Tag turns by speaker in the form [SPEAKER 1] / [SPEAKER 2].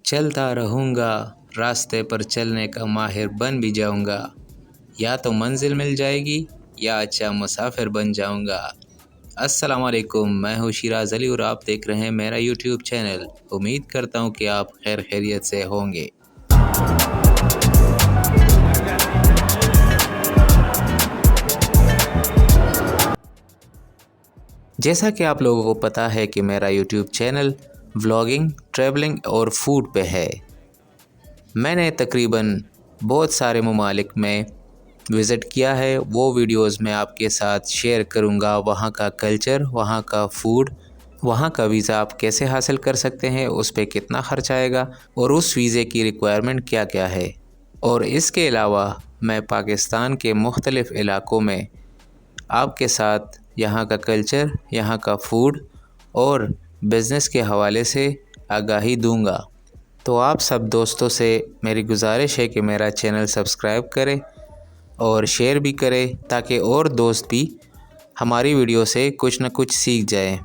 [SPEAKER 1] चलता रहूँगा, रास्ते पर चलने का माहिर बन भी जाऊँगा। या तो मंजिल मिल जाएगी या अच्छा मुसाफिर बन जाऊँगा। अस्सलाम वालेकुम, मैं हूँ शिराज अली और आप देख रहे हैं मेरा यूट्यूब चैनल। उम्मीद करता हूँ कि आप खैर खैरियत से होंगे। जैसा कि आप लोगों को पता है कि मेरा यूट्यूब चैनल व्लॉगिंग, ट्रैवलिंग और फूड पे है। मैंने तकरीबन बहुत सारे ममालिक में विज़िट किया है। वो वीडियोस मैं आपके साथ शेयर करूँगा। वहाँ का कल्चर, वहाँ का फूड, वहाँ का वीज़ा आप कैसे हासिल कर सकते हैं, उस पे कितना ख़र्च आएगा और उस वीज़े की रिक्वायरमेंट क्या क्या है। और इसके अलावा मैं पाकिस्तान के मुख्तलिफ़ इलाक़ों में आपके साथ यहाँ का कल्चर, यहाँ का फूड और बिज़नेस के हवाले से आगाही दूँगा। तो आप सब दोस्तों से मेरी गुजारिश है कि मेरा चैनल सब्सक्राइब करें और शेयर भी करें ताकि और दोस्त भी हमारी वीडियो से कुछ न कुछ सीख जाएं।